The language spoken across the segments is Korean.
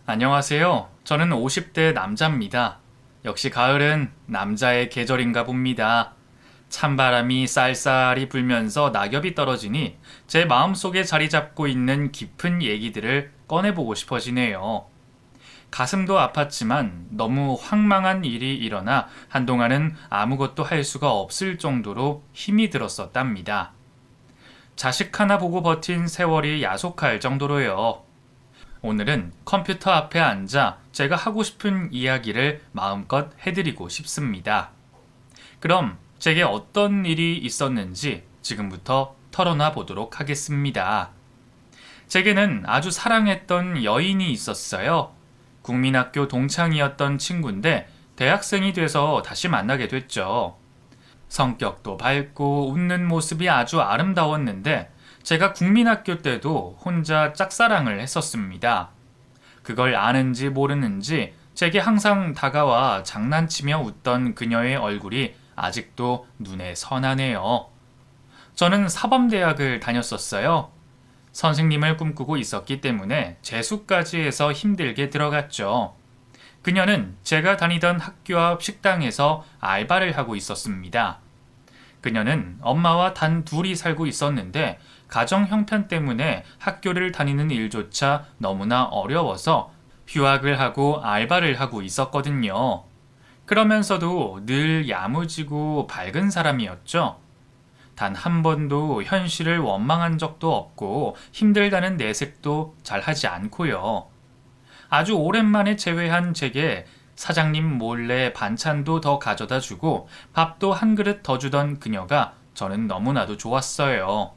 안녕하세요. 저는 50대 남자입니다. 역시 가을은 남자의 계절인가 봅니다. 찬바람이 쌀쌀이 불면서 낙엽이 떨어지니 제 마음속에 자리 잡고 있는 깊은 얘기들을 꺼내보고 싶어지네요. 가슴도 아팠지만 너무 황망한 일이 일어나 한동안은 아무것도 할 수가 없을 정도로 힘이 들었었답니다. 자식 하나 보고 버틴 세월이 야속할 정도로요. 오늘은 컴퓨터 앞에 앉아 제가 하고 싶은 이야기를 마음껏 해드리고 싶습니다. 그럼 제게 어떤 일이 있었는지 지금부터 털어놔 보도록 하겠습니다. 제게는 아주 사랑했던 여인이 있었어요. 국민학교 동창이었던 친구인데 대학생이 돼서 다시 만나게 됐죠. 성격도 밝고 웃는 모습이 아주 아름다웠는데 제가 국민학교 때도 혼자 짝사랑을 했었습니다. 그걸 아는지 모르는지 제게 항상 다가와 장난치며 웃던 그녀의 얼굴이 아직도 눈에 선하네요. 저는 사범대학을 다녔었어요. 선생님을 꿈꾸고 있었기 때문에 재수까지 해서 힘들게 들어갔죠. 그녀는 제가 다니던 학교 앞 식당에서 알바를 하고 있었습니다. 그녀는 엄마와 단 둘이 살고 있었는데 가정 형편 때문에 학교를 다니는 일조차 너무나 어려워서 휴학을 하고 알바를 하고 있었거든요. 그러면서도 늘 야무지고 밝은 사람이었죠. 단 한 번도 현실을 원망한 적도 없고 힘들다는 내색도 잘 하지 않고요. 아주 오랜만에 재회한 제게 사장님 몰래 반찬도 더 가져다 주고 밥도 한 그릇 더 주던 그녀가 저는 너무나도 좋았어요.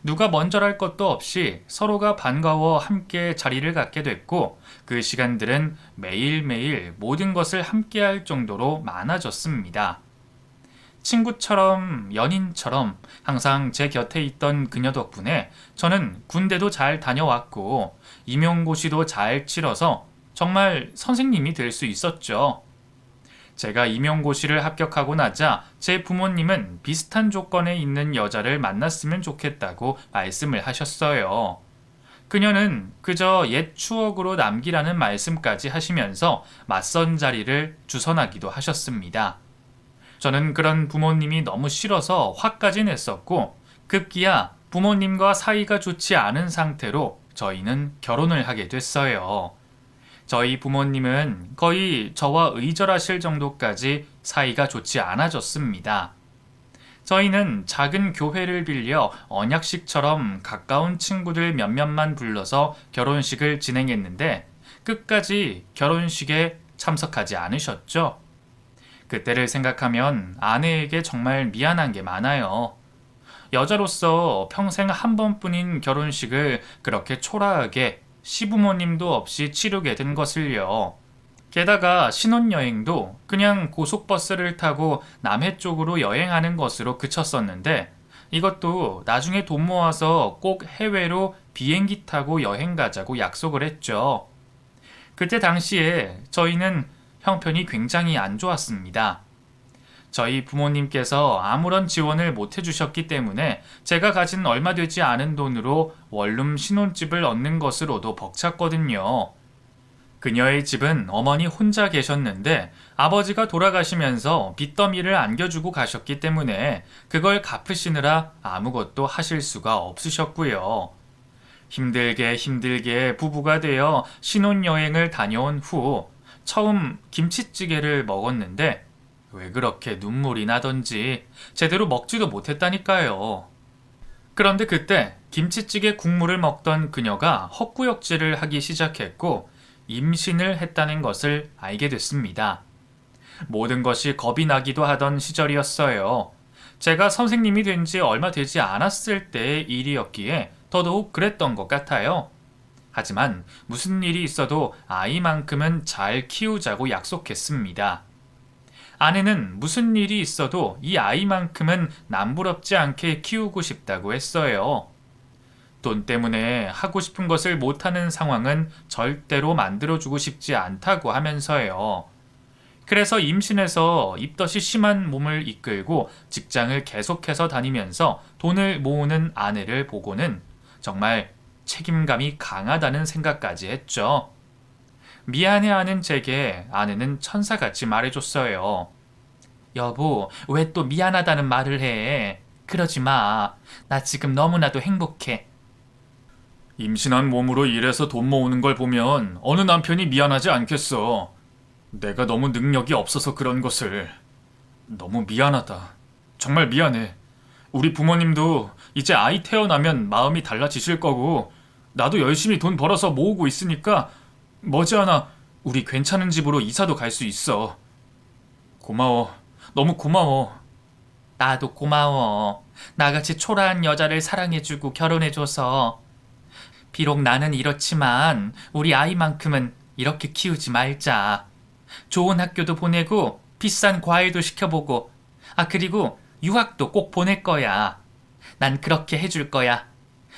누가 먼저랄 것도 없이 서로가 반가워 함께 자리를 갖게 됐고 그 시간들은 매일매일 모든 것을 함께 할 정도로 많아졌습니다. 친구처럼 연인처럼 항상 제 곁에 있던 그녀 덕분에 저는 군대도 잘 다녀왔고 임용고시도 잘 치러서 정말 선생님이 될 수 있었죠. 제가 임용고시를 합격하고 나자 제 부모님은 비슷한 조건에 있는 여자를 만났으면 좋겠다고 말씀을 하셨어요. 그녀는 그저 옛 추억으로 남기라는 말씀까지 하시면서 맞선 자리를 주선하기도 하셨습니다. 저는 그런 부모님이 너무 싫어서 화까지 냈었고 급기야 부모님과 사이가 좋지 않은 상태로 저희는 결혼을 하게 됐어요. 저희 부모님은 거의 저와 의절하실 정도까지 사이가 좋지 않아졌습니다. 저희는 작은 교회를 빌려 언약식처럼 가까운 친구들 몇몇만 불러서 결혼식을 진행했는데 끝까지 결혼식에 참석하지 않으셨죠. 그때를 생각하면 아내에게 정말 미안한 게 많아요. 여자로서 평생 한 번뿐인 결혼식을 그렇게 초라하게 시부모님도 없이 치르게 된 것을요. 게다가 신혼여행도 그냥 고속버스를 타고 남해 쪽으로 여행하는 것으로 그쳤었는데 이것도 나중에 돈 모아서 꼭 해외로 비행기 타고 여행 가자고 약속을 했죠. 그때 당시에 저희는 형편이 굉장히 안 좋았습니다. 저희 부모님께서 아무런 지원을 못 해주셨기 때문에 제가 가진 얼마 되지 않은 돈으로 원룸 신혼집을 얻는 것으로도 벅찼거든요. 그녀의 집은 어머니 혼자 계셨는데 아버지가 돌아가시면서 빚더미를 안겨주고 가셨기 때문에 그걸 갚으시느라 아무것도 하실 수가 없으셨고요. 힘들게 부부가 되어 신혼여행을 다녀온 후 처음 김치찌개를 먹었는데 왜 그렇게 눈물이 나던지 제대로 먹지도 못했다니까요. 그런데 그때 김치찌개 국물을 먹던 그녀가 헛구역질을 하기 시작했고 임신을 했다는 것을 알게 됐습니다. 모든 것이 겁이 나기도 하던 시절이었어요. 제가 선생님이 된 지 얼마 되지 않았을 때의 일이었기에 더더욱 그랬던 것 같아요. 하지만 무슨 일이 있어도 아이만큼은 잘 키우자고 약속했습니다. 아내는 무슨 일이 있어도 이 아이만큼은 남부럽지 않게 키우고 싶다고 했어요. 돈 때문에 하고 싶은 것을 못하는 상황은 절대로 만들어주고 싶지 않다고 하면서요. 그래서 임신해서 입덧이 심한 몸을 이끌고 직장을 계속해서 다니면서 돈을 모으는 아내를 보고는 정말 책임감이 강하다는 생각까지 했죠. 미안해하는 제게 아내는 천사같이 말해줬어요. 여보, 왜 또 미안하다는 말을 해? 그러지 마. 나 지금 너무나도 행복해. 임신한 몸으로 일해서 돈 모으는 걸 보면 어느 남편이 미안하지 않겠어. 내가 너무 능력이 없어서 그런 것을. 너무 미안하다. 정말 미안해. 우리 부모님도 이제 아이 태어나면 마음이 달라지실 거고, 나도 열심히 돈 벌어서 모으고 있으니까 머지않아 우리 괜찮은 집으로 이사도 갈 수 있어. 고마워. 너무 고마워. 나도 고마워. 나같이 초라한 여자를 사랑해주고 결혼해줘서. 비록 나는 이렇지만 우리 아이만큼은 이렇게 키우지 말자. 좋은 학교도 보내고 비싼 과외도 시켜보고, 그리고 유학도 꼭 보낼 거야. 난 그렇게 해줄 거야.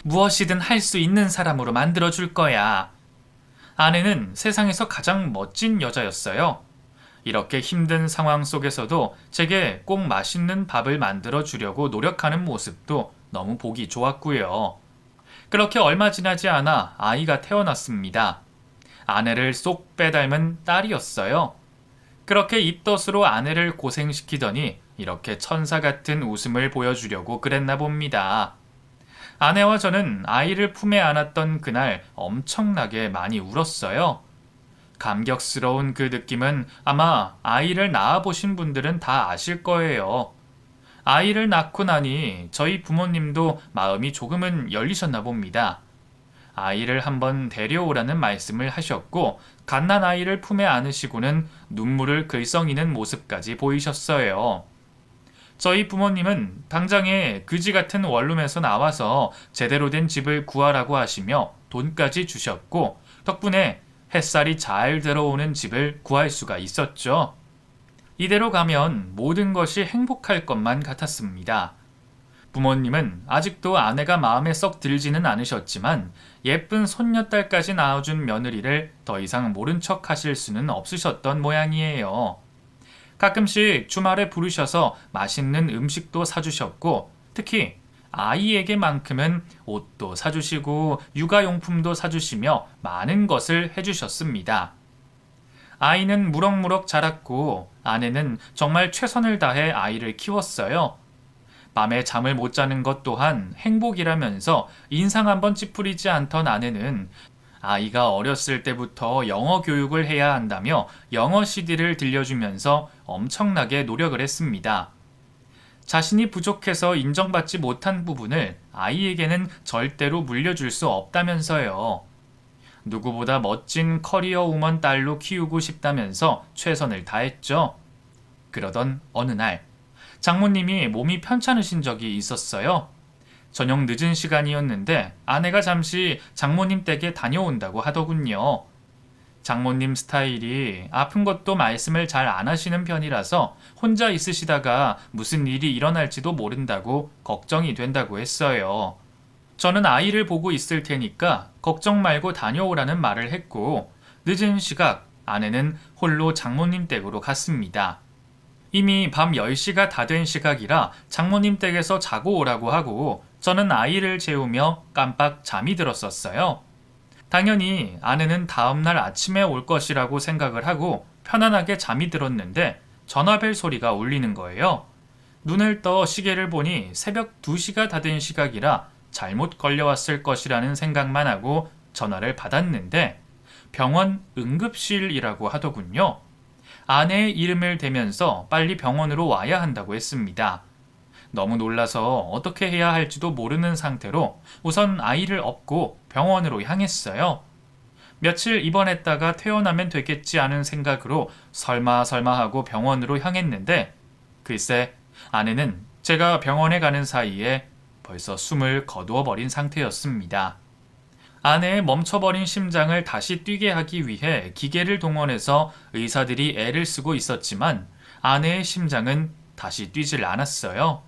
무엇이든 할 수 있는 사람으로 만들어줄 거야. 아내는 세상에서 가장 멋진 여자였어요. 이렇게 힘든 상황 속에서도 제게 꼭 맛있는 밥을 만들어 주려고 노력하는 모습도 너무 보기 좋았고요. 그렇게 얼마 지나지 않아 아이가 태어났습니다. 아내를 쏙 빼닮은 딸이었어요. 그렇게 입덧으로 아내를 고생시키더니 이렇게 천사 같은 웃음을 보여주려고 그랬나 봅니다. 아내와 저는 아이를 품에 안았던 그날 엄청나게 많이 울었어요. 감격스러운 그 느낌은 아마 아이를 낳아보신 분들은 다 아실 거예요. 아이를 낳고 나니 저희 부모님도 마음이 조금은 열리셨나 봅니다. 아이를 한번 데려오라는 말씀을 하셨고, 갓난 아이를 품에 안으시고는 눈물을 글썽이는 모습까지 보이셨어요. 저희 부모님은 당장에 그지 같은 원룸에서 나와서 제대로 된 집을 구하라고 하시며 돈까지 주셨고, 덕분에 햇살이 잘 들어오는 집을 구할 수가 있었죠. 이대로 가면 모든 것이 행복할 것만 같았습니다. 부모님은 아직도 아내가 마음에 썩 들지는 않으셨지만 예쁜 손녀딸까지 낳아준 며느리를 더 이상 모른 척 하실 수는 없으셨던 모양이에요. 가끔씩 주말에 부르셔서 맛있는 음식도 사주셨고, 특히 아이에게만큼은 옷도 사주시고 육아용품도 사주시며 많은 것을 해주셨습니다. 아이는 무럭무럭 자랐고 아내는 정말 최선을 다해 아이를 키웠어요. 밤에 잠을 못 자는 것 또한 행복이라면서 인상 한번 찌푸리지 않던 아내는 아이가 어렸을 때부터 영어 교육을 해야 한다며 영어 CD를 들려주면서 엄청나게 노력을 했습니다. 자신이 부족해서 인정받지 못한 부분을 아이에게는 절대로 물려줄 수 없다면서요. 누구보다 멋진 커리어 우먼 딸로 키우고 싶다면서 최선을 다했죠. 그러던 어느 날 장모님이 몸이 편찮으신 적이 있었어요. 저녁 늦은 시간이었는데 아내가 잠시 장모님 댁에 다녀온다고 하더군요. 장모님 스타일이 아픈 것도 말씀을 잘 안 하시는 편이라서 혼자 있으시다가 무슨 일이 일어날지도 모른다고 걱정이 된다고 했어요. 저는 아이를 보고 있을 테니까 걱정 말고 다녀오라는 말을 했고, 늦은 시각 아내는 홀로 장모님 댁으로 갔습니다. 이미 밤 10시가 다 된 시각이라 장모님 댁에서 자고 오라고 하고 저는 아이를 재우며 깜빡 잠이 들었었어요. 당연히 아내는 다음날 아침에 올 것이라고 생각을 하고 편안하게 잠이 들었는데 전화벨 소리가 울리는 거예요. 눈을 떠 시계를 보니 새벽 2시가 다 된 시각이라 잘못 걸려왔을 것이라는 생각만 하고 전화를 받았는데 병원 응급실이라고 하더군요. 아내의 이름을 대면서 빨리 병원으로 와야 한다고 했습니다. 너무 놀라서 어떻게 해야 할지도 모르는 상태로 우선 아이를 업고 병원으로 향했어요. 며칠 입원했다가 퇴원하면 되겠지 하는 생각으로 설마 하고 병원으로 향했는데 글쎄 아내는 제가 병원에 가는 사이에 벌써 숨을 거두어 버린 상태였습니다. 아내의 멈춰버린 심장을 다시 뛰게 하기 위해 기계를 동원해서 의사들이 애를 쓰고 있었지만 아내의 심장은 다시 뛰질 않았어요.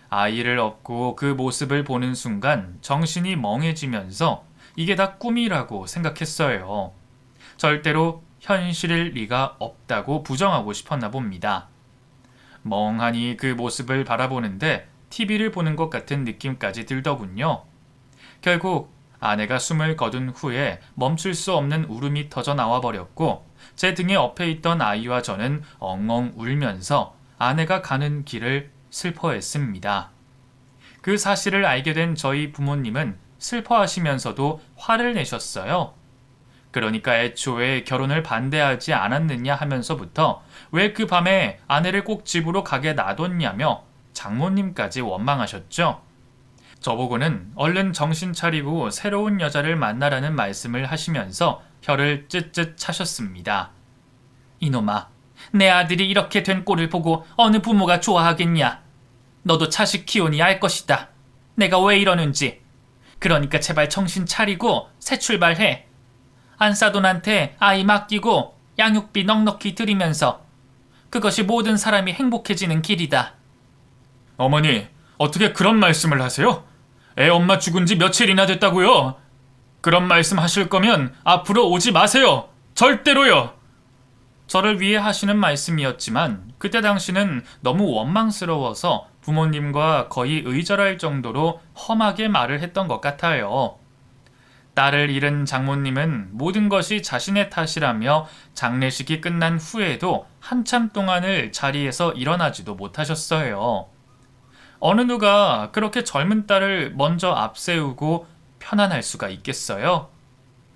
아이를 업고 그 모습을 보는 순간 정신이 멍해지면서 이게 다 꿈이라고 생각했어요. 절대로 현실일 리가 없다고 부정하고 싶었나 봅니다. 멍하니 그 모습을 바라보는데 TV를 보는 것 같은 느낌까지 들더군요. 결국 아내가 숨을 거둔 후에 멈출 수 없는 울음이 터져 나와 버렸고 제 등에 엎여 있던 아이와 저는 엉엉 울면서 아내가 가는 길을 슬퍼했습니다. 그 사실을 알게 된 저희 부모님은 슬퍼하시면서도 화를 내셨어요. 그러니까 애초에 결혼을 반대하지 않았느냐 하면서부터 왜 그 밤에 아내를 꼭 집으로 가게 놔뒀냐며 장모님까지 원망하셨죠. 저보고는 얼른 정신 차리고 새로운 여자를 만나라는 말씀을 하시면서 혀를 쯧쯧 차셨습니다. 이놈아, 내 아들이 이렇게 된 꼴을 보고 어느 부모가 좋아하겠냐. 너도 자식 키우니 알 것이다. 내가 왜 이러는지. 그러니까 제발 정신 차리고 새 출발해. 안사돈한테 아이 맡기고 양육비 넉넉히 드리면서 그것이 모든 사람이 행복해지는 길이다. 어머니, 어떻게 그런 말씀을 하세요? 애 엄마 죽은 지 며칠이나 됐다고요? 그런 말씀 하실 거면 앞으로 오지 마세요. 절대로요. 저를 위해 하시는 말씀이었지만 그때 당시는 너무 원망스러워서 부모님과 거의 의절할 정도로 험하게 말을 했던 것 같아요. 딸을 잃은 장모님은 모든 것이 자신의 탓이라며 장례식이 끝난 후에도 한참 동안을 자리에서 일어나지도 못하셨어요. 어느 누가 그렇게 젊은 딸을 먼저 앞세우고 편안할 수가 있겠어요?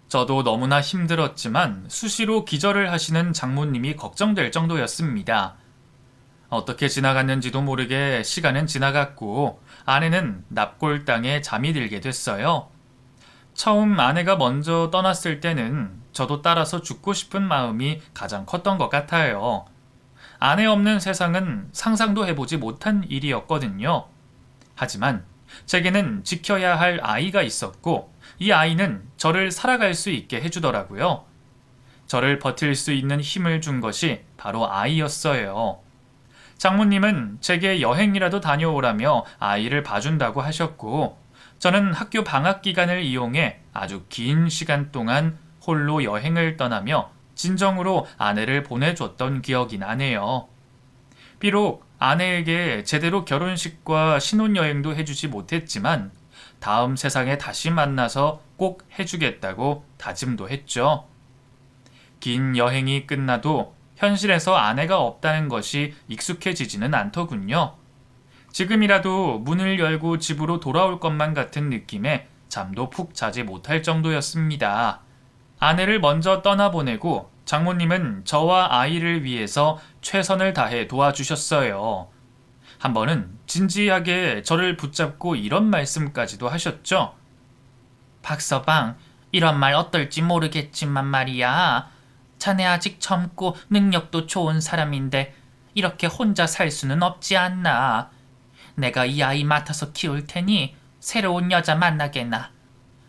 저도 너무나 힘들었지만 수시로 기절을 하시는 장모님이 걱정될 정도였습니다. 어떻게 지나갔는지도 모르게 시간은 지나갔고 아내는 납골당에 잠이 들게 됐어요. 처음 아내가 먼저 떠났을 때는 저도 따라서 죽고 싶은 마음이 가장 컸던 것 같아요. 아내 없는 세상은 상상도 해보지 못한 일이었거든요. 하지만 제게는 지켜야 할 아이가 있었고 이 아이는 저를 살아갈 수 있게 해주더라고요. 저를 버틸 수 있는 힘을 준 것이 바로 아이였어요. 장모님은 제게 여행이라도 다녀오라며 아이를 봐준다고 하셨고 저는 학교 방학 기간을 이용해 아주 긴 시간 동안 홀로 여행을 떠나며 진정으로 아내를 보내줬던 기억이 나네요. 비록 아내에게 제대로 결혼식과 신혼여행도 해주지 못했지만 다음 세상에 다시 만나서 꼭 해주겠다고 다짐도 했죠. 긴 여행이 끝나도 현실에서 아내가 없다는 것이 익숙해지지는 않더군요. 지금이라도 문을 열고 집으로 돌아올 것만 같은 느낌에 잠도 푹 자지 못할 정도였습니다. 아내를 먼저 떠나보내고 장모님은 저와 아이를 위해서 최선을 다해 도와주셨어요. 한 번은 진지하게 저를 붙잡고 이런 말씀까지도 하셨죠. 박서방, 이런 말 어떨지 모르겠지만 말이야. 자네 아직 젊고 능력도 좋은 사람인데 이렇게 혼자 살 수는 없지 않나. 내가 이 아이 맡아서 키울 테니 새로운 여자 만나게나.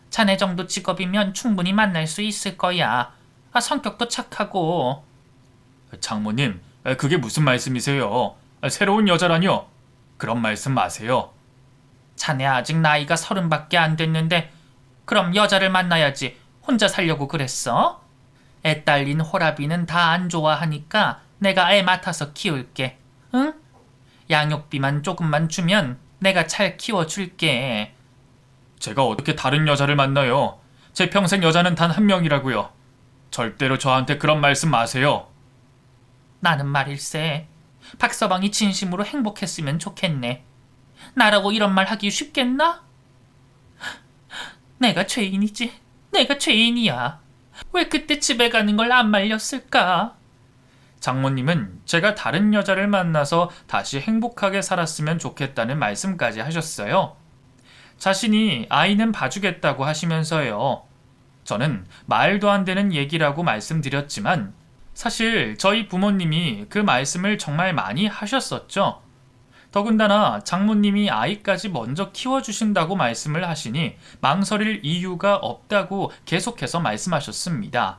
자네 정도 직업이면 충분히 만날 수 있을 거야. 성격도 착하고. 장모님, 그게 무슨 말씀이세요? 새로운 여자라뇨? 그런 말씀 마세요. 자네 아직 나이가 30밖에 안 됐는데 그럼 여자를 만나야지 혼자 살려고 그랬어? 애 딸린 호라비는 다 안 좋아하니까 내가 애 맡아서 키울게. 응? 양육비만 조금만 주면 내가 잘 키워줄게. 제가 어떻게 다른 여자를 만나요? 제 평생 여자는 단 한 명이라고요. 절대로 저한테 그런 말씀 마세요. 나는 말일세. 박서방이 진심으로 행복했으면 좋겠네. 나라고 이런 말 하기 쉽겠나? 내가 죄인이지. 내가 죄인이야. 왜 그때 집에 가는 걸 안 말렸을까? 장모님은 제가 다른 여자를 만나서 다시 행복하게 살았으면 좋겠다는 말씀까지 하셨어요. 자신이 아이는 봐주겠다고 하시면서요. 저는 말도 안 되는 얘기라고 말씀드렸지만 사실 저희 부모님이 그 말씀을 정말 많이 하셨었죠. 더군다나 장모님이 아이까지 먼저 키워주신다고 말씀을 하시니 망설일 이유가 없다고 계속해서 말씀하셨습니다.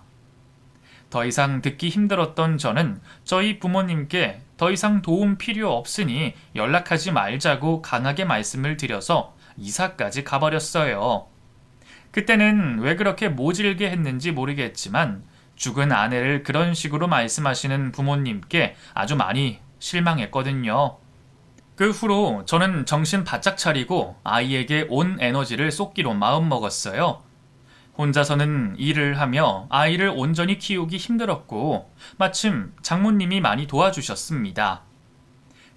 더 이상 듣기 힘들었던 저는 저희 부모님께 더 이상 도움 필요 없으니 연락하지 말자고 강하게 말씀을 드려서 이사까지 가버렸어요. 그때는 왜 그렇게 모질게 했는지 모르겠지만 죽은 아내를 그런 식으로 말씀하시는 부모님께 아주 많이 실망했거든요. 그 후로 저는 정신 바짝 차리고 아이에게 온 에너지를 쏟기로 마음먹었어요. 혼자서는 일을 하며 아이를 온전히 키우기 힘들었고 마침 장모님이 많이 도와주셨습니다.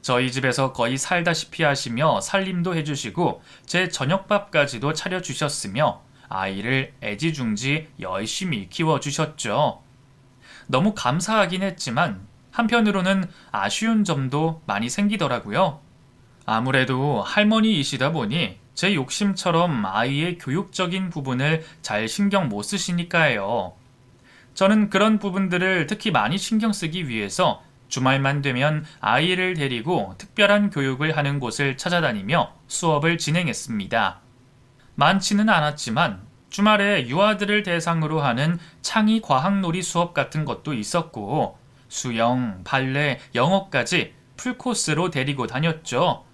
저희 집에서 거의 살다시피 하시며 살림도 해주시고 제 저녁밥까지도 차려주셨으며 아이를 애지중지 열심히 키워주셨죠. 너무 감사하긴 했지만 한편으로는 아쉬운 점도 많이 생기더라고요. 아무래도 할머니이시다 보니 제 욕심처럼 아이의 교육적인 부분을 잘 신경 못 쓰시니까요. 저는 그런 부분들을 특히 많이 신경 쓰기 위해서 주말만 되면 아이를 데리고 특별한 교육을 하는 곳을 찾아다니며 수업을 진행했습니다. 많지는 않았지만 주말에 유아들을 대상으로 하는 창의 과학놀이 수업 같은 것도 있었고 수영, 발레, 영어까지 풀코스로 데리고 다녔죠.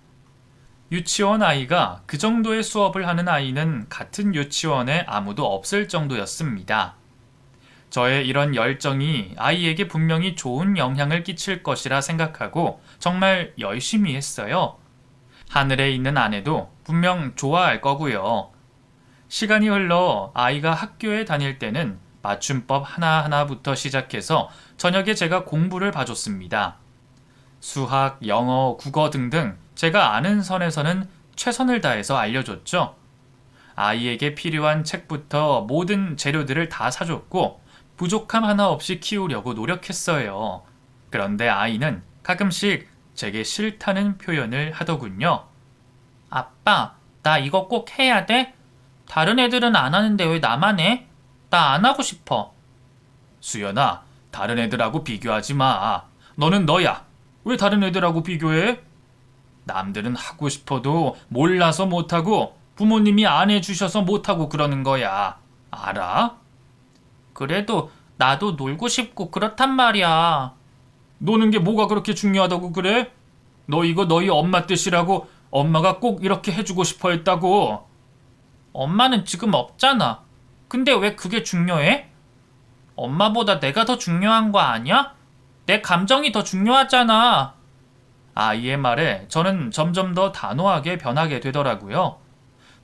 유치원 아이가 그 정도의 수업을 하는 아이는 같은 유치원에 아무도 없을 정도였습니다. 저의 이런 열정이 아이에게 분명히 좋은 영향을 끼칠 것이라 생각하고 정말 열심히 했어요. 하늘에 있는 아내도 분명 좋아할 거고요. 시간이 흘러 아이가 학교에 다닐 때는 맞춤법 하나하나부터 시작해서 저녁에 제가 공부를 봐줬습니다. 수학, 영어, 국어 등등 제가 아는 선에서는 최선을 다해서 알려줬죠. 아이에게 필요한 책부터 모든 재료들을 다 사줬고 부족함 하나 없이 키우려고 노력했어요. 그런데 아이는 가끔씩 제게 싫다는 표현을 하더군요. 아빠, 나 이거 꼭 해야 돼? 다른 애들은 안 하는데 왜 나만 해? 나 안 하고 싶어. 수연아, 다른 애들하고 비교하지 마. 너는 너야. 왜 다른 애들하고 비교해? 남들은 하고 싶어도 몰라서 못하고 부모님이 안 해주셔서 못하고 그러는 거야. 알아? 그래도 나도 놀고 싶고 그렇단 말이야. 노는 게 뭐가 그렇게 중요하다고 그래? 너 이거 너희 엄마 뜻이라고 엄마가 꼭 이렇게 해주고 싶어 했다고. 엄마는 지금 없잖아. 근데 왜 그게 중요해? 엄마보다 내가 더 중요한 거 아니야? 내 감정이 더 중요하잖아. 아이의 말에 저는 점점 더 단호하게 변하게 되더라고요.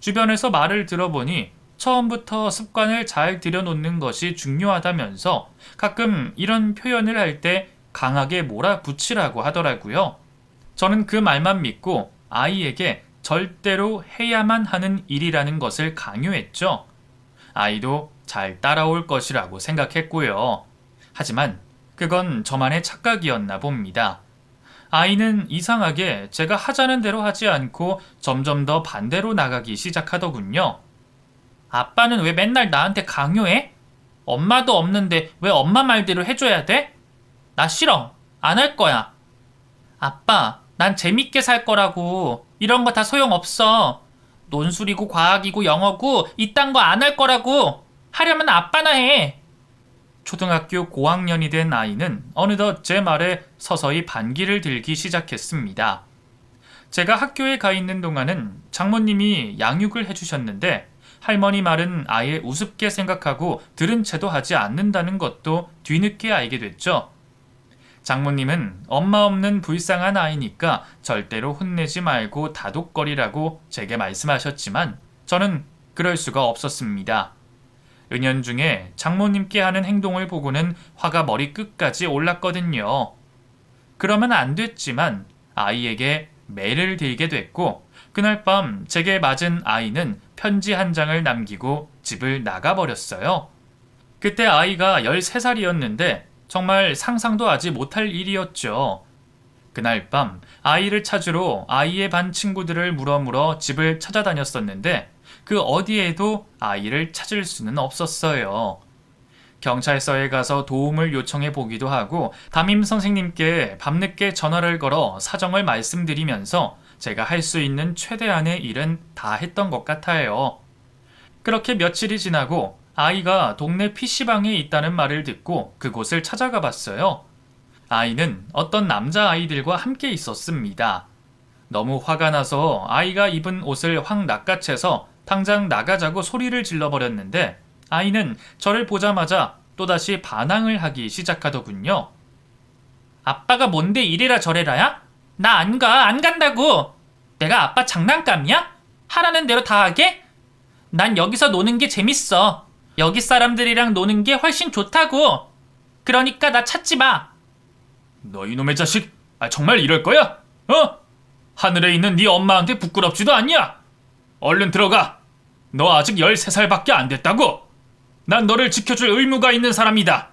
주변에서 말을 들어보니 처음부터 습관을 잘 들여놓는 것이 중요하다면서 가끔 이런 표현을 할 때 강하게 몰아붙이라고 하더라고요. 저는 그 말만 믿고 아이에게 절대로 해야만 하는 일이라는 것을 강요했죠. 아이도 잘 따라올 것이라고 생각했고요. 하지만 그건 저만의 착각이었나 봅니다. 아이는 이상하게 제가 하자는 대로 하지 않고 점점 더 반대로 나가기 시작하더군요. 아빠는 왜 맨날 나한테 강요해? 엄마도 없는데 왜 엄마 말대로 해줘야 돼? 나 싫어. 안 할 거야. 아빠, 난 재밌게 살 거라고. 이런 거 다 소용없어. 논술이고 과학이고 영어고 이딴 거 안 할 거라고. 하려면 아빠나 해. 초등학교 고학년이 된 아이는 어느덧 제 말에 서서히 반기를 들기 시작했습니다. 제가 학교에 가 있는 동안은 장모님이 양육을 해주셨는데 할머니 말은 아예 우습게 생각하고 들은 채도 하지 않는다는 것도 뒤늦게 알게 됐죠. 장모님은 엄마 없는 불쌍한 아이니까 절대로 혼내지 말고 다독거리라고 제게 말씀하셨지만 저는 그럴 수가 없었습니다. 은연중에 장모님께 하는 행동을 보고는 화가 머리끝까지 올랐거든요. 그러면 안 됐지만 아이에게 매를 들게 됐고 그날 밤 제게 맞은 아이는 편지 한 장을 남기고 집을 나가버렸어요. 그때 아이가 13살이었는데 정말 상상도 하지 못할 일이었죠. 그날 밤 아이를 찾으러 아이의 반 친구들을 물어 집을 찾아다녔었는데 그 어디에도 아이를 찾을 수는 없었어요. 경찰서에 가서 도움을 요청해 보기도 하고 담임 선생님께 밤늦게 전화를 걸어 사정을 말씀드리면서 제가 할 수 있는 최대한의 일은 다 했던 것 같아요. 그렇게 며칠이 지나고 아이가 동네 PC방에 있다는 말을 듣고 그곳을 찾아가 봤어요. 아이는 어떤 남자아이들과 함께 있었습니다. 너무 화가 나서 아이가 입은 옷을 확 낚아채서 당장 나가자고 소리를 질러버렸는데 아이는 저를 보자마자 또다시 반항을 하기 시작하더군요. 아빠가 뭔데 이래라 저래라야? 나 안 가, 안 간다고! 내가 아빠 장난감이야? 하라는 대로 다 하게? 난 여기서 노는 게 재밌어. 여기 사람들이랑 노는 게 훨씬 좋다고. 그러니까 나 찾지 마. 너 이놈의 자식, 정말 이럴 거야? 하늘에 있는 네 엄마한테 부끄럽지도 않냐? 얼른 들어가. 너 아직 13살밖에 안 됐다고. 난 너를 지켜줄 의무가 있는 사람이다.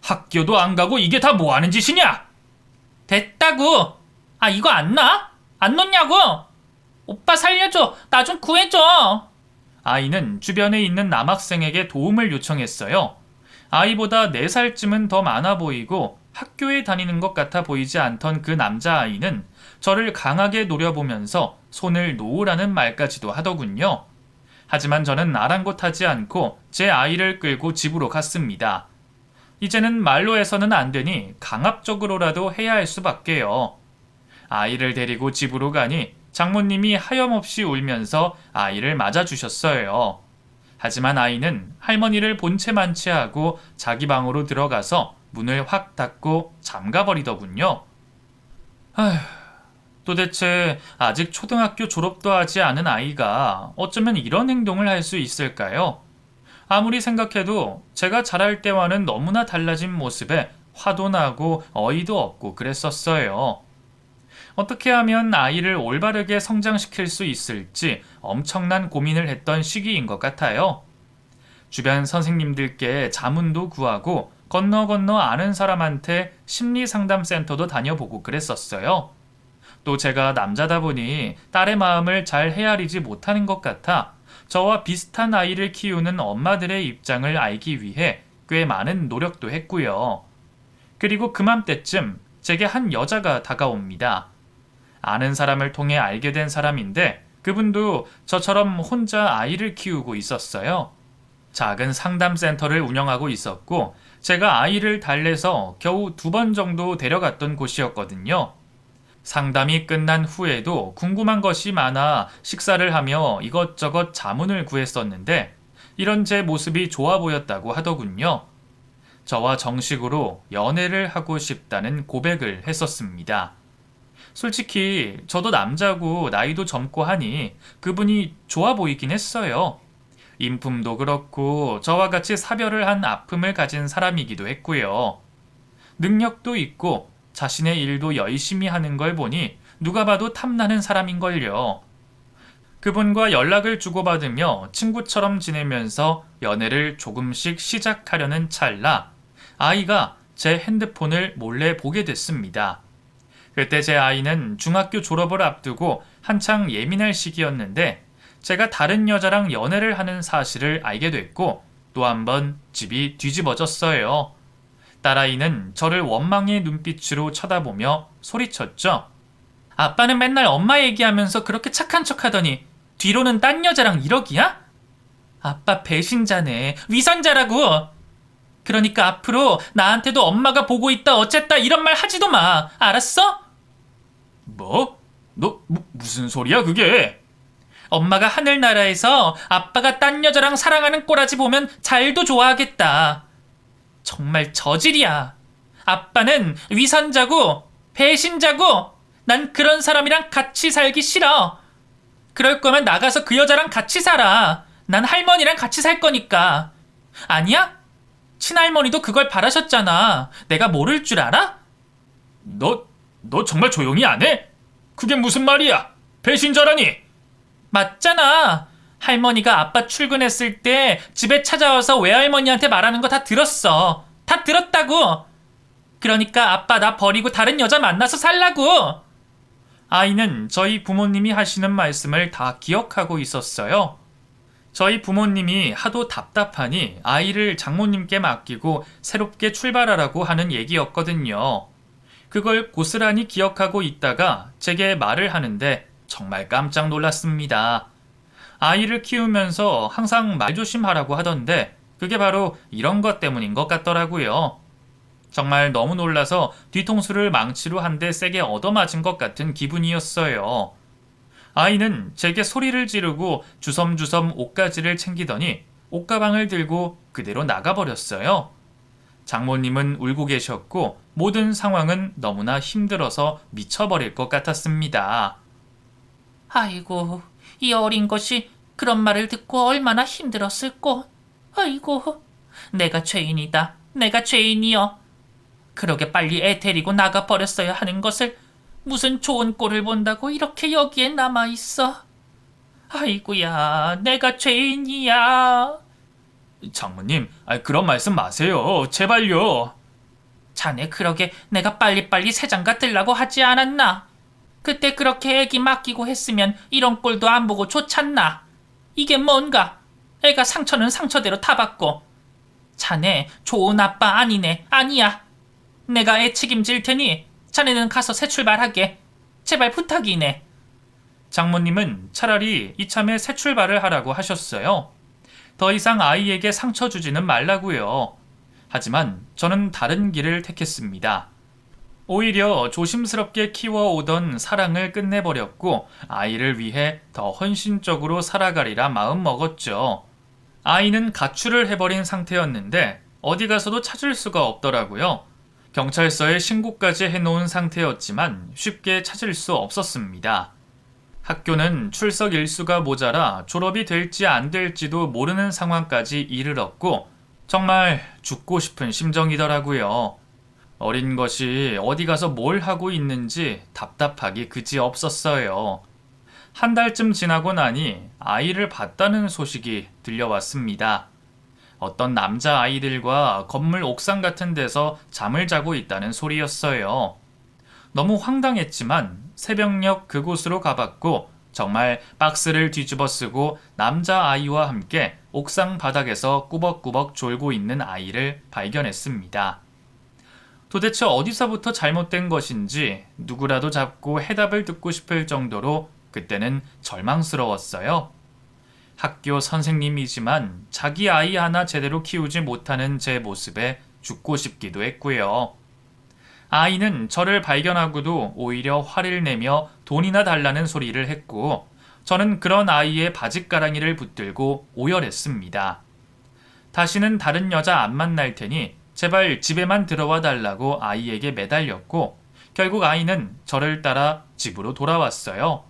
학교도 안 가고 이게 다 뭐 하는 짓이냐? 됐다고. 이거 안 나? 안 놓냐고? 오빠 살려줘. 나 좀 구해줘. 아이는 주변에 있는 남학생에게 도움을 요청했어요. 아이보다 4살쯤은 더 많아 보이고 학교에 다니는 것 같아 보이지 않던 그 남자아이는 저를 강하게 노려보면서 손을 놓으라는 말까지도 하더군요. 하지만 저는 아랑곳하지 않고 제 아이를 끌고 집으로 갔습니다. 이제는 말로 해서는 안 되니 강압적으로라도 해야 할 수밖에요. 아이를 데리고 집으로 가니 장모님이 하염없이 울면서 아이를 맞아주셨어요. 하지만 아이는 할머니를 본체만 취하고 자기 방으로 들어가서 문을 확 닫고 잠가버리더군요. 도대체 아직 초등학교 졸업도 하지 않은 아이가 어쩌면 이런 행동을 할 수 있을까요? 아무리 생각해도 제가 자랄 때와는 너무나 달라진 모습에 화도 나고 어이도 없고 그랬었어요. 어떻게 하면 아이를 올바르게 성장시킬 수 있을지 엄청난 고민을 했던 시기인 것 같아요. 주변 선생님들께 자문도 구하고 건너 아는 사람한테 심리상담센터도 다녀보고 그랬었어요. 또 제가 남자다 보니 딸의 마음을 잘 헤아리지 못하는 것 같아 저와 비슷한 아이를 키우는 엄마들의 입장을 알기 위해 꽤 많은 노력도 했고요. 그리고 그맘때쯤 제게 한 여자가 다가옵니다. 아는 사람을 통해 알게 된 사람인데 그분도 저처럼 혼자 아이를 키우고 있었어요. 작은 상담센터를 운영하고 있었고 제가 아이를 달래서 겨우 2번 정도 데려갔던 곳이었거든요. 상담이 끝난 후에도 궁금한 것이 많아 식사를 하며 이것저것 자문을 구했었는데 이런 제 모습이 좋아 보였다고 하더군요. 저와 정식으로 연애를 하고 싶다는 고백을 했었습니다. 솔직히 저도 남자고 나이도 젊고 하니 그분이 좋아 보이긴 했어요. 인품도 그렇고 저와 같이 사별을 한 아픔을 가진 사람이기도 했고요. 능력도 있고 자신의 일도 열심히 하는 걸 보니 누가 봐도 탐나는 사람인걸요. 그분과 연락을 주고받으며 친구처럼 지내면서 연애를 조금씩 시작하려는 찰나 아이가 제 핸드폰을 몰래 보게 됐습니다. 그때 제 아이는 중학교 졸업을 앞두고 한창 예민할 시기였는데 제가 다른 여자랑 연애를 하는 사실을 알게 됐고 또 한 번 집이 뒤집어졌어요. 딸아이는 저를 원망의 눈빛으로 쳐다보며 소리쳤죠. 아빠는 맨날 엄마 얘기하면서 그렇게 착한 척하더니 뒤로는 딴 여자랑 이러기야? 아빠 배신자네. 위선자라고. 그러니까 앞으로 나한테도 엄마가 보고 있다 어쨌다 이런 말 하지도 마. 알았어? 뭐? 너 무슨 소리야 그게? 엄마가 하늘나라에서 아빠가 딴 여자랑 사랑하는 꼬라지 보면 잘도 좋아하겠다. 정말 저질이야. 아빠는 위선자고 배신자고 난 그런 사람이랑 같이 살기 싫어. 그럴 거면 나가서 그 여자랑 같이 살아. 난 할머니랑 같이 살 거니까. 아니야? 친할머니도 그걸 바라셨잖아. 내가 모를 줄 알아? 너 정말 조용히 안 해? 그게 무슨 말이야? 배신자라니? 맞잖아. 할머니가 아빠 출근했을 때 집에 찾아와서 외할머니한테 말하는 거 다 들었어. 다 들었다고. 그러니까 아빠 나 버리고 다른 여자 만나서 살라고. 아이는 저희 부모님이 하시는 말씀을 다 기억하고 있었어요. 저희 부모님이 하도 답답하니 아이를 장모님께 맡기고 새롭게 출발하라고 하는 얘기였거든요. 그걸 고스란히 기억하고 있다가 제게 말을 하는데 정말 깜짝 놀랐습니다. 아이를 키우면서 항상 말조심하라고 하던데 그게 바로 이런 것 때문인 것 같더라고요. 정말 너무 놀라서 뒤통수를 망치로 한 대 세게 얻어맞은 것 같은 기분이었어요. 아이는 제게 소리를 지르고 주섬주섬 옷가지를 챙기더니 옷가방을 들고 그대로 나가버렸어요. 장모님은 울고 계셨고 모든 상황은 너무나 힘들어서 미쳐버릴 것 같았습니다. 아이고, 이 어린 것이 그런 말을 듣고 얼마나 힘들었을꼬. 아이고, 내가 죄인이다. 내가 죄인이여. 그러게 빨리 애 데리고 나가버렸어야 하는 것을 무슨 좋은 꼴을 본다고 이렇게 여기에 남아있어. 아이고야, 내가 죄인이야. 장모님, 그런 말씀 마세요. 제발요. 자네 그러게 내가 빨리빨리 새장가 들라고 하지 않았나? 그때 그렇게 애기 맡기고 했으면 이런 꼴도 안 보고 좋잖나? 이게 뭔가? 애가 상처는 상처대로 다 받고. 자네 좋은 아빠 아니네. 아니야. 내가 애 책임질 테니 자네는 가서 새 출발하게. 제발 부탁이네. 장모님은 차라리 이참에 새 출발을 하라고 하셨어요. 더 이상 아이에게 상처 주지는 말라고요. 하지만 저는 다른 길을 택했습니다. 오히려 조심스럽게 키워오던 사랑을 끝내버렸고 아이를 위해 더 헌신적으로 살아가리라 마음먹었죠. 아이는 가출을 해버린 상태였는데 어디 가서도 찾을 수가 없더라고요. 경찰서에 신고까지 해놓은 상태였지만 쉽게 찾을 수 없었습니다. 학교는 출석 일수가 모자라 졸업이 될지 안 될지도 모르는 상황까지 이르렀고 정말 죽고 싶은 심정이더라고요. 어린 것이 어디 가서 뭘 하고 있는지 답답하기 그지 없었어요. 한 달쯤 지나고 나니 아이를 봤다는 소식이 들려왔습니다. 어떤 남자 아이들과 건물 옥상 같은 데서 잠을 자고 있다는 소리였어요. 너무 황당했지만 새벽녘 그곳으로 가봤고 정말 박스를 뒤집어 쓰고 남자 아이와 함께 옥상 바닥에서 꾸벅꾸벅 졸고 있는 아이를 발견했습니다. 도대체 어디서부터 잘못된 것인지 누구라도 잡고 해답을 듣고 싶을 정도로 그때는 절망스러웠어요. 학교 선생님이지만 자기 아이 하나 제대로 키우지 못하는 제 모습에 죽고 싶기도 했고요. 아이는 저를 발견하고도 오히려 화를 내며 돈이나 달라는 소리를 했고 저는 그런 아이의 바짓가랑이를 붙들고 오열했습니다. 다시는 다른 여자 안 만날 테니 제발 집에만 들어와 달라고 아이에게 매달렸고 결국 아이는 저를 따라 집으로 돌아왔어요.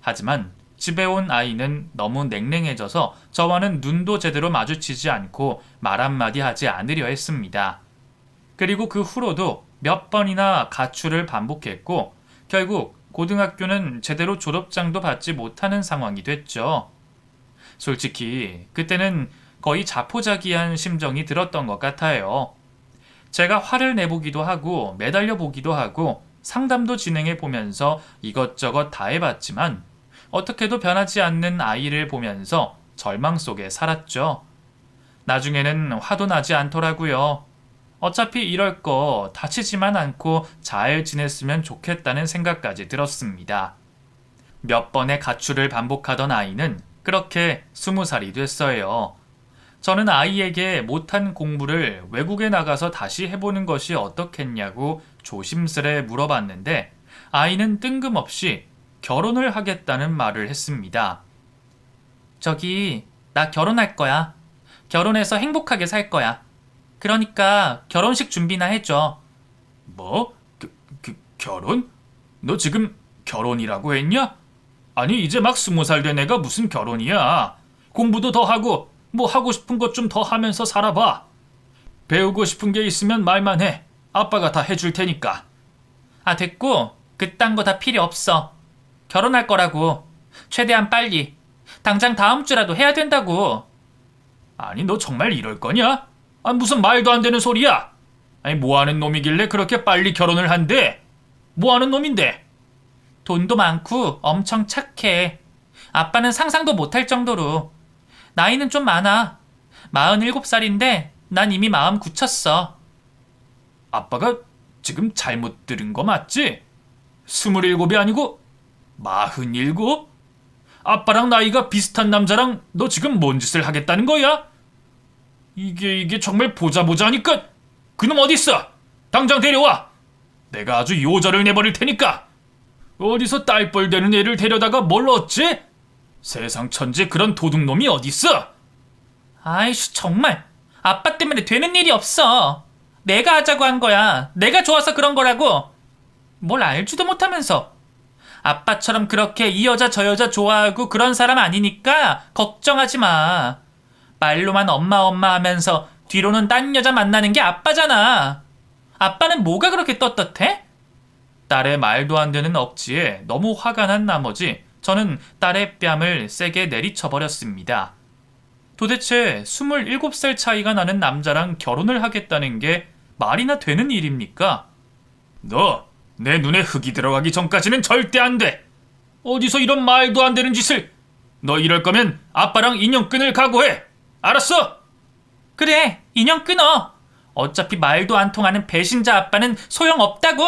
하지만 집에 온 아이는 너무 냉랭해져서 저와는 눈도 제대로 마주치지 않고 말 한마디 하지 않으려 했습니다. 그리고 그 후로도 몇 번이나 가출을 반복했고 결국 고등학교는 제대로 졸업장도 받지 못하는 상황이 됐죠. 솔직히 그때는 거의 자포자기한 심정이 들었던 것 같아요. 제가 화를 내보기도 하고 매달려 보기도 하고 상담도 진행해 보면서 이것저것 다 해봤지만 어떻게도 변하지 않는 아이를 보면서 절망 속에 살았죠. 나중에는 화도 나지 않더라고요. 어차피 이럴 거 다치지만 않고 잘 지냈으면 좋겠다는 생각까지 들었습니다. 몇 번의 가출을 반복하던 아이는 그렇게 20살이 됐어요. 저는 아이에게 못한 공부를 외국에 나가서 다시 해보는 것이 어떻겠냐고 조심스레 물어봤는데 아이는 뜬금없이 결혼을 하겠다는 말을 했습니다. 저기, 나 결혼할 거야. 결혼해서 행복하게 살 거야. 그러니까 결혼식 준비나 해줘. 뭐? 결혼? 너 지금 결혼이라고 했냐? 아니 이제 막 20살 된 애가 무슨 결혼이야. 공부도 더 하고 뭐 하고 싶은 것 좀 더 하면서 살아봐. 배우고 싶은 게 있으면 말만 해. 아빠가 다 해줄 테니까. 아, 됐고 그딴 거 다 필요 없어. 결혼할 거라고. 최대한 빨리. 당장 다음 주라도 해야 된다고. 아니 너 정말 이럴 거냐? 무슨 말도 안 되는 소리야. 아니 뭐하는 놈이길래 그렇게 빨리 결혼을 한대? 뭐하는 놈인데? 돈도 많고 엄청 착해. 아빠는 상상도 못할 정도로. 나이는 좀 많아. 47살인데 난 이미 마음 굳혔어. 아빠가 지금 잘못 들은 거 맞지? 27이 아니고 47? 아빠랑 나이가 비슷한 남자랑 너 지금 뭔 짓을 하겠다는 거야? 이게 정말 보자 하니까. 그놈 어딨어? 당장 데려와. 내가 아주 요절을 내버릴 테니까. 어디서 딸뻘 되는 애를 데려다가 뭘 얻지? 세상 천지 그런 도둑놈이 어딨어? 아이씨, 정말 아빠 때문에 되는 일이 없어. 내가 하자고 한 거야. 내가 좋아서 그런 거라고. 뭘 알지도 못하면서. 아빠처럼 그렇게 이 여자 저 여자 좋아하고 그런 사람 아니니까 걱정하지 마. 말로만 엄마 엄마 하면서 뒤로는 딴 여자 만나는 게 아빠잖아. 아빠는 뭐가 그렇게 떳떳해? 딸의 말도 안 되는 억지에 너무 화가 난 나머지 저는 딸의 뺨을 세게 내리쳐버렸습니다. 도대체 27살 차이가 나는 남자랑 결혼을 하겠다는 게 말이나 되는 일입니까? 너, 내 눈에 흙이 들어가기 전까지는 절대 안 돼! 어디서 이런 말도 안 되는 짓을! 너 이럴 거면 아빠랑 인연 끊을 각오해! 알았어? 그래, 인연 끊어. 어차피 말도 안 통하는 배신자 아빠는 소용없다고.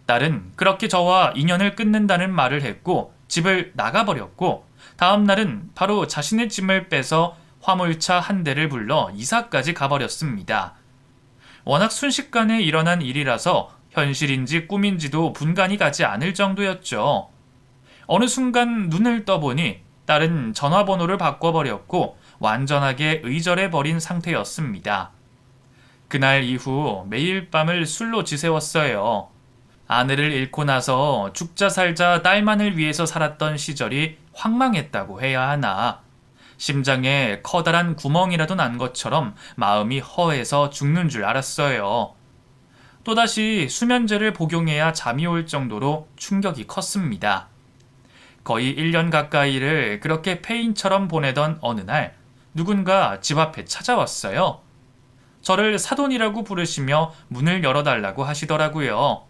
딸은 그렇게 저와 인연을 끊는다는 말을 했고 집을 나가버렸고 다음 날은 바로 자신의 짐을 빼서 화물차 한 대를 불러 이사까지 가버렸습니다. 워낙 순식간에 일어난 일이라서 현실인지 꿈인지도 분간이 가지 않을 정도였죠. 어느 순간 눈을 떠보니 딸은 전화번호를 바꿔버렸고 완전하게 의절해버린 상태였습니다. 그날 이후 매일 밤을 술로 지새웠어요. 아내를 잃고 나서 죽자 살자 딸만을 위해서 살았던 시절이 황망했다고 해야 하나. 심장에 커다란 구멍이라도 난 것처럼 마음이 허해서 죽는 줄 알았어요. 또다시 수면제를 복용해야 잠이 올 정도로 충격이 컸습니다. 거의 1년 가까이를 그렇게 폐인처럼 보내던 어느 날 누군가 집 앞에 찾아왔어요. 저를 사돈이라고 부르시며 문을 열어달라고 하시더라고요.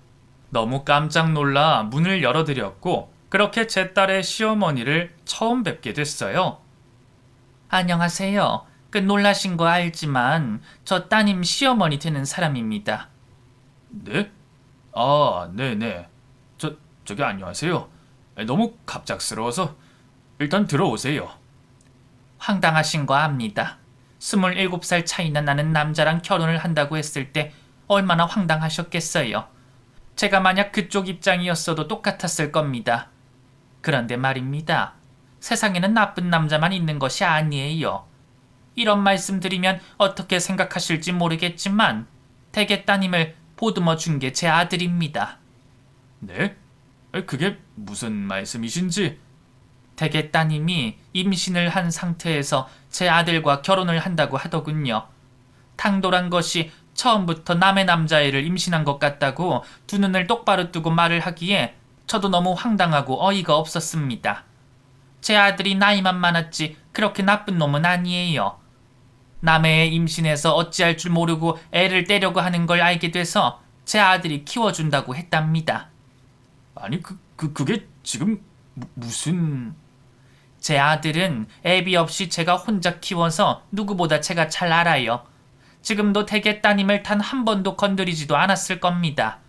너무 깜짝 놀라 문을 열어드렸고 그렇게 제 딸의 시어머니를 처음 뵙게 됐어요. 안녕하세요. 놀라신 거 알지만 저 따님 시어머니 되는 사람입니다. 네? 아, 네네. 저기 안녕하세요. 너무 갑작스러워서 일단 들어오세요. 황당하신 거 압니다. 27살 차이나 나는 남자랑 결혼을 한다고 했을 때 얼마나 황당하셨겠어요. 제가 만약 그쪽 입장이었어도 똑같았을 겁니다. 그런데 말입니다. 세상에는 나쁜 남자만 있는 것이 아니에요. 이런 말씀 드리면 어떻게 생각하실지 모르겠지만 대개 따님을 보듬어 준 게 제 아들입니다. 네? 그게 무슨 말씀이신지? 대개 따님이 임신을 한 상태에서 제 아들과 결혼을 한다고 하더군요. 당돌한 것이 처음부터 남의 남자애를 임신한 것 같다고 두 눈을 똑바로 뜨고 말을 하기에 저도 너무 황당하고 어이가 없었습니다. 제 아들이 나이만 많았지 그렇게 나쁜 놈은 아니에요. 남의 애 임신해서 어찌할 줄 모르고 애를 떼려고 하는 걸 알게 돼서 제 아들이 키워준다고 했답니다. 아니 그게 지금 무슨... 제 아들은 애비 없이 제가 혼자 키워서 누구보다 제가 잘 알아요. 지금도 대개 따님을 단 한 번도 건드리지도 않았을 겁니다.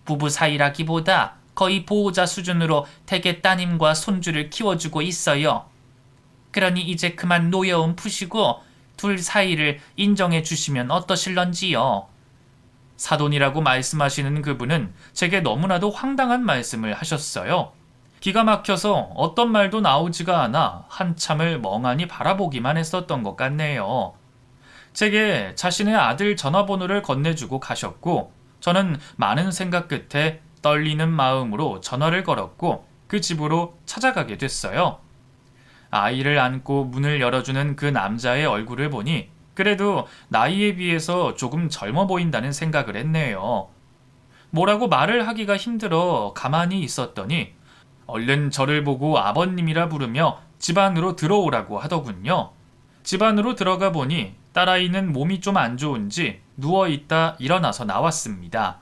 부부 사이라기보다 거의 보호자 수준으로 대개 따님과 손주를 키워주고 있어요. 그러니 이제 그만 노여움 푸시고 둘 사이를 인정해 주시면 어떠실런지요. 사돈이라고 말씀하시는 그분은 제게 너무나도 황당한 말씀을 하셨어요. 기가 막혀서 어떤 말도 나오지가 않아 한참을 멍하니 바라보기만 했었던 것 같네요. 제게 자신의 아들 전화번호를 건네주고 가셨고 저는 많은 생각 끝에 떨리는 마음으로 전화를 걸었고 그 집으로 찾아가게 됐어요. 아이를 안고 문을 열어주는 그 남자의 얼굴을 보니 그래도 나이에 비해서 조금 젊어 보인다는 생각을 했네요. 뭐라고 말을 하기가 힘들어 가만히 있었더니 얼른 저를 보고 아버님이라 부르며 집 안으로 들어오라고 하더군요. 집 안으로 들어가 보니 딸아이는 몸이 좀 안 좋은지 누워있다 일어나서 나왔습니다.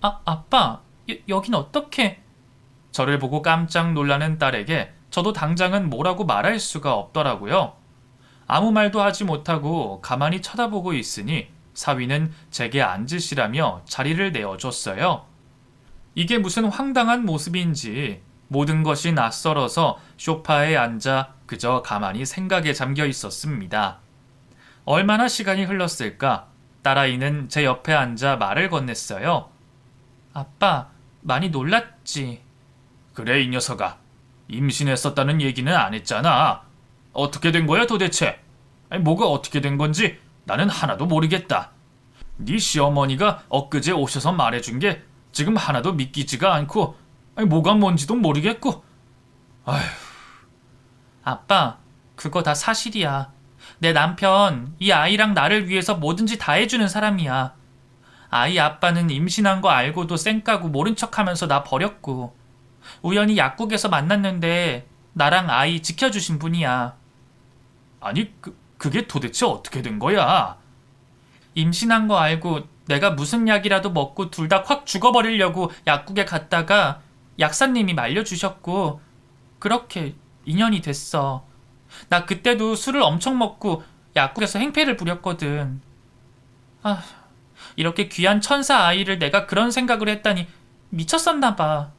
아빠, 여긴 어떻게? 저를 보고 깜짝 놀라는 딸에게 저도 당장은 뭐라고 말할 수가 없더라고요. 아무 말도 하지 못하고 가만히 쳐다보고 있으니 사위는 제게 앉으시라며 자리를 내어줬어요. 이게 무슨 황당한 모습인지 모든 것이 낯설어서 소파에 앉아 그저 가만히 생각에 잠겨 있었습니다. 얼마나 시간이 흘렀을까? 딸아이는 제 옆에 앉아 말을 건넸어요. 아빠, 많이 놀랐지? 그래 이 녀석아. 임신했었다는 얘기는 안 했잖아. 어떻게 된 거야 도대체? 아니, 뭐가 어떻게 된 건지 나는 하나도 모르겠다. 네 시어머니가 엊그제 오셔서 말해준 게 지금 하나도 믿기지가 않고 아니, 뭐가 뭔지도 모르겠고. 아휴. 아빠, 그거 다 사실이야. 내 남편, 이 아이랑 나를 위해서 뭐든지 다 해주는 사람이야. 아이 아빠는 임신한 거 알고도 쌩까고 모른 척하면서 나 버렸고, 우연히 약국에서 만났는데 나랑 아이 지켜주신 분이야. 아니, 그게 도대체 어떻게 된 거야? 임신한 거 알고 내가 무슨 약이라도 먹고 둘 다 확 죽어버리려고 약국에 갔다가 약사님이 말려주셨고, 그렇게 인연이 됐어. 나 그때도 술을 엄청 먹고 약국에서 행패를 부렸거든. 아, 이렇게 귀한 천사 아이를 내가 그런 생각을 했다니 미쳤었나 봐.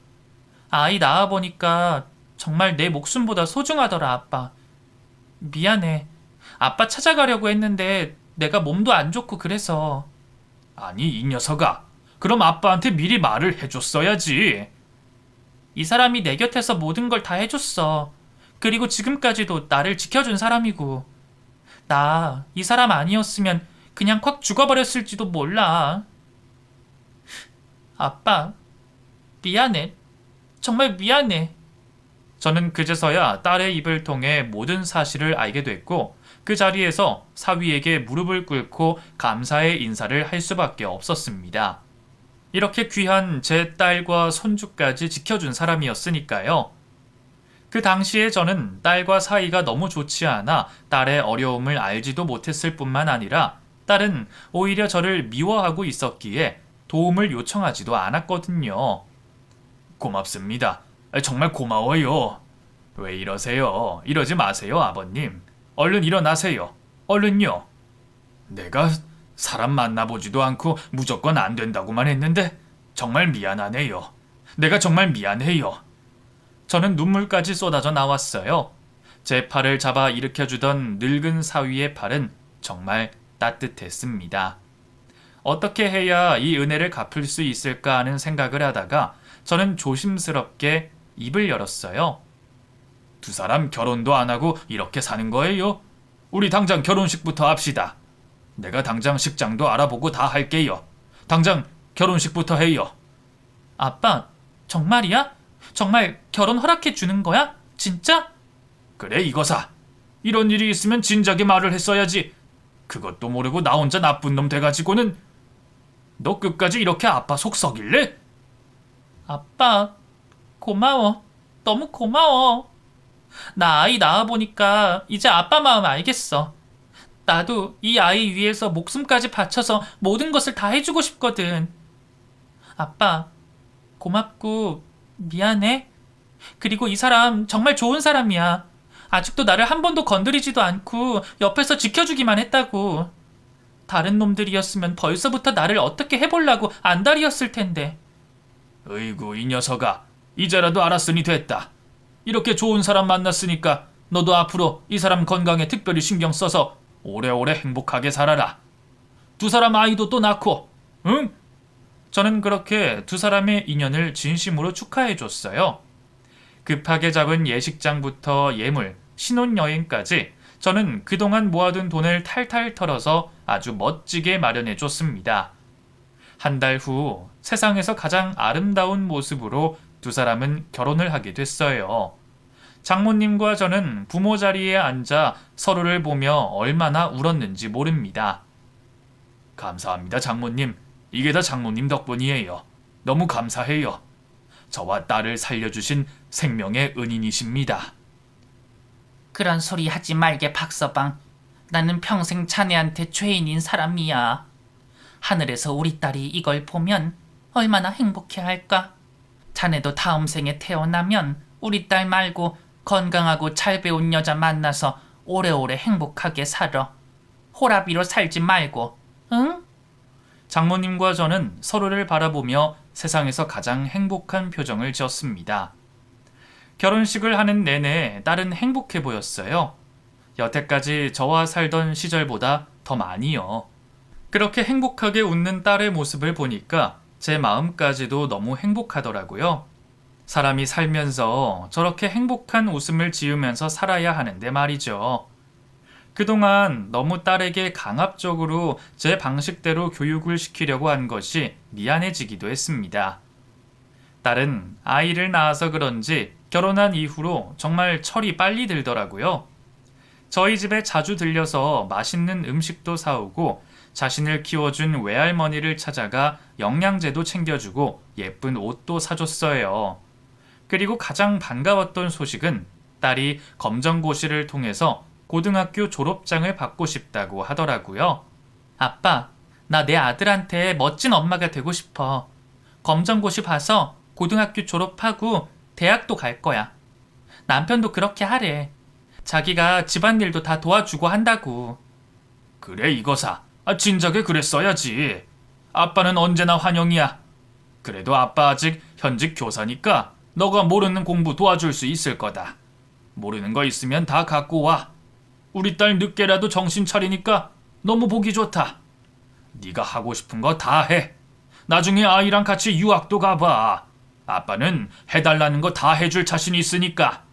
아이 낳아보니까 정말 내 목숨보다 소중하더라, 아빠. 미안해. 아빠 찾아가려고 했는데 내가 몸도 안 좋고 그래서. 아니, 이 녀석아. 그럼 아빠한테 미리 말을 해줬어야지. 이 사람이 내 곁에서 모든 걸 다 해줬어. 그리고 지금까지도 나를 지켜준 사람이고. 나 이 사람 아니었으면 그냥 확 죽어버렸을지도 몰라. 아빠, 미안해. 정말 미안해. 저는 그제서야 딸의 입을 통해 모든 사실을 알게 됐고, 그 자리에서 사위에게 무릎을 꿇고 감사의 인사를 할 수밖에 없었습니다. 이렇게 귀한 제 딸과 손주까지 지켜준 사람이었으니까요. 그 당시에 저는 딸과 사이가 너무 좋지 않아 딸의 어려움을 알지도 못했을 뿐만 아니라 딸은 오히려 저를 미워하고 있었기에 도움을 요청하지도 않았거든요. 고맙습니다. 정말 고마워요. 왜 이러세요? 이러지 마세요, 아버님. 얼른 일어나세요. 얼른요. 내가 사람 만나보지도 않고 무조건 안 된다고만 했는데 정말 미안하네요. 내가 정말 미안해요. 저는 눈물까지 쏟아져 나왔어요. 제 팔을 잡아 일으켜주던 늙은 사위의 팔은 정말 따뜻했습니다. 어떻게 해야 이 은혜를 갚을 수 있을까 하는 생각을 하다가 저는 조심스럽게 입을 열었어요. 두 사람 결혼도 안 하고 이렇게 사는 거예요? 우리 당장 결혼식부터 합시다. 내가 당장 식장도 알아보고 다 할게요. 당장 결혼식부터 해요. 아빠, 정말이야? 정말 결혼 허락해 주는 거야? 진짜? 그래, 이거사. 이런 일이 있으면 진작에 말을 했어야지. 그것도 모르고 나 혼자 나쁜 놈 돼가지고는. 너 끝까지 이렇게 아빠 속 썩일래? 아빠, 고마워. 너무 고마워. 나 아이 낳아보니까 이제 아빠 마음 알겠어. 나도 이 아이 위해서 목숨까지 바쳐서 모든 것을 다 해주고 싶거든. 아빠, 고맙고 미안해. 그리고 이 사람 정말 좋은 사람이야. 아직도 나를 한 번도 건드리지도 않고 옆에서 지켜주기만 했다고. 다른 놈들이었으면 벌써부터 나를 어떻게 해보려고 안달이었을 텐데. 어이구, 이 녀석아. 이제라도 알았으니 됐다. 이렇게 좋은 사람 만났으니까 너도 앞으로 이 사람 건강에 특별히 신경 써서 오래오래 행복하게 살아라. 두 사람 아이도 또 낳고, 응? 저는 그렇게 두 사람의 인연을 진심으로 축하해줬어요. 급하게 잡은 예식장부터 예물, 신혼여행까지 저는 그동안 모아둔 돈을 탈탈 털어서 아주 멋지게 마련해줬습니다. 한 달 후 세상에서 가장 아름다운 모습으로 두 사람은 결혼을 하게 됐어요. 장모님과 저는 부모 자리에 앉아 서로를 보며 얼마나 울었는지 모릅니다. 감사합니다, 장모님. 이게 다 장모님 덕분이에요. 너무 감사해요. 저와 딸을 살려주신 생명의 은인이십니다. 그런 소리 하지 말게, 박서방. 나는 평생 자네한테 죄인인 사람이야. 하늘에서 우리 딸이 이걸 보면 얼마나 행복해할까? 자네도 다음 생에 태어나면 우리 딸 말고 건강하고 잘 배운 여자 만나서 오래오래 행복하게 살아. 호라비로 살지 말고, 응? 장모님과 저는 서로를 바라보며 세상에서 가장 행복한 표정을 지었습니다. 결혼식을 하는 내내 딸은 행복해 보였어요. 여태까지 저와 살던 시절보다 더 많이요. 그렇게 행복하게 웃는 딸의 모습을 보니까 제 마음까지도 너무 행복하더라고요. 사람이 살면서 저렇게 행복한 웃음을 지으면서 살아야 하는데 말이죠. 그동안 너무 딸에게 강압적으로 제 방식대로 교육을 시키려고 한 것이 미안해지기도 했습니다. 딸은 아이를 낳아서 그런지 결혼한 이후로 정말 철이 빨리 들더라고요. 저희 집에 자주 들려서 맛있는 음식도 사오고 자신을 키워준 외할머니를 찾아가 영양제도 챙겨주고 예쁜 옷도 사줬어요. 그리고 가장 반가웠던 소식은 딸이 검정고시를 통해서 고등학교 졸업장을 받고 싶다고 하더라고요. 아빠, 나 내 아들한테 멋진 엄마가 되고 싶어. 검정고시 봐서 고등학교 졸업하고 대학도 갈 거야. 남편도 그렇게 하래. 자기가 집안일도 다 도와주고 한다고. 그래 이거사. 진작에 그랬어야지. 아빠는 언제나 환영이야. 그래도 아빠 아직 현직 교사니까 너가 모르는 공부 도와줄 수 있을 거다. 모르는 거 있으면 다 갖고 와. 우리 딸 늦게라도 정신 차리니까 너무 보기 좋다. 네가 하고 싶은 거 다 해. 나중에 아이랑 같이 유학도 가봐. 아빠는 해달라는 거 다 해줄 자신 있으니까.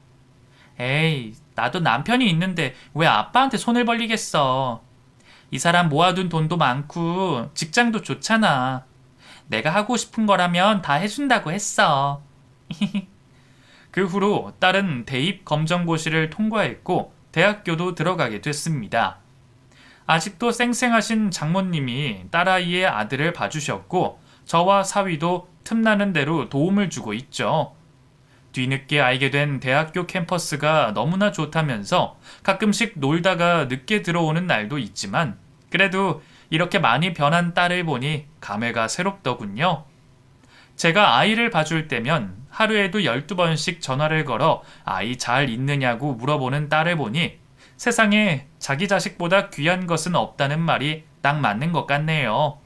에이, 나도 남편이 있는데 왜 아빠한테 손을 벌리겠어. 이 사람 모아둔 돈도 많고 직장도 좋잖아. 내가 하고 싶은 거라면 다 해준다고 했어. 그 후로 딸은 대입 검정고시를 통과했고 대학교도 들어가게 됐습니다. 아직도 쌩쌩하신 장모님이 딸아이의 아들을 봐주셨고 저와 사위도 틈나는 대로 도움을 주고 있죠. 뒤늦게 알게 된 대학교 캠퍼스가 너무나 좋다면서 가끔씩 놀다가 늦게 들어오는 날도 있지만 그래도 이렇게 많이 변한 딸을 보니 감회가 새롭더군요. 제가 아이를 봐줄 때면 하루에도 12번씩 전화를 걸어 아이 잘 있느냐고 물어보는 딸을 보니 세상에 자기 자식보다 귀한 것은 없다는 말이 딱 맞는 것 같네요.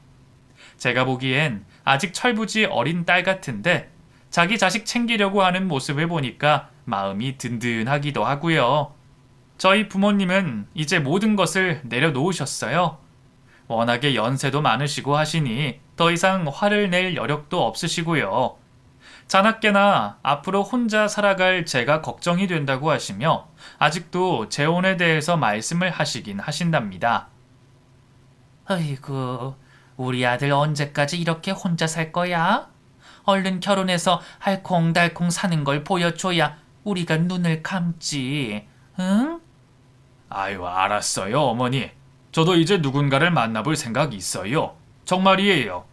제가 보기엔 아직 철부지 어린 딸 같은데 자기 자식 챙기려고 하는 모습을 보니까 마음이 든든하기도 하고요. 저희 부모님은 이제 모든 것을 내려놓으셨어요. 워낙에 연세도 많으시고 하시니 더 이상 화를 낼 여력도 없으시고요. 자나깨나 앞으로 혼자 살아갈 제가 걱정이 된다고 하시며 아직도 재혼에 대해서 말씀을 하시긴 하신답니다. 어이구, 우리 아들 언제까지 이렇게 혼자 살 거야? 얼른 결혼해서 알콩달콩 사는 걸 보여줘야 우리가 눈을 감지, 응? 아유, 알았어요, 어머니. 저도 이제 누군가를 만나볼 생각이 있어요. 정말이에요.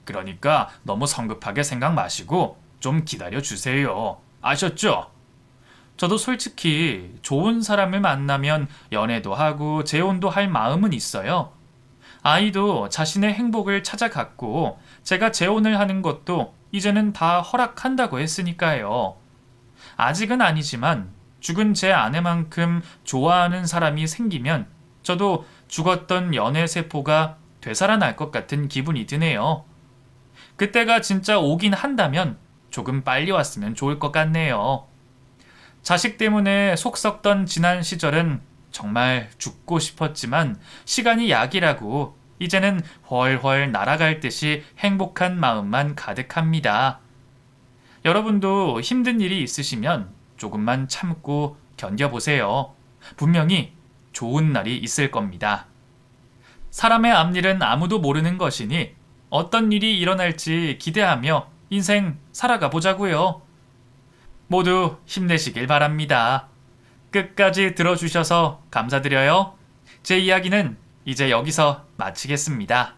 그러니까 너무 성급하게 생각 마시고 좀 기다려주세요. 아셨죠? 저도 솔직히 좋은 사람을 만나면 연애도 하고 재혼도 할 마음은 있어요. 아이도 자신의 행복을 찾아갔고 제가 재혼을 하는 것도 이제는 다 허락한다고 했으니까요. 아직은 아니지만 죽은 제 아내만큼 좋아하는 사람이 생기면 저도 죽었던 연애 세포가 되살아날 것 같은 기분이 드네요. 그때가 진짜 오긴 한다면 조금 빨리 왔으면 좋을 것 같네요. 자식 때문에 속 썩던 지난 시절은 정말 죽고 싶었지만 시간이 약이라고 이제는 훨훨 날아갈 듯이 행복한 마음만 가득합니다. 여러분도 힘든 일이 있으시면 조금만 참고 견뎌보세요. 분명히 좋은 날이 있을 겁니다. 사람의 앞일은 아무도 모르는 것이니 어떤 일이 일어날지 기대하며 인생 살아가 보자고요. 모두 힘내시길 바랍니다. 끝까지 들어주셔서 감사드려요. 제 이야기는 이제 여기서 마치겠습니다.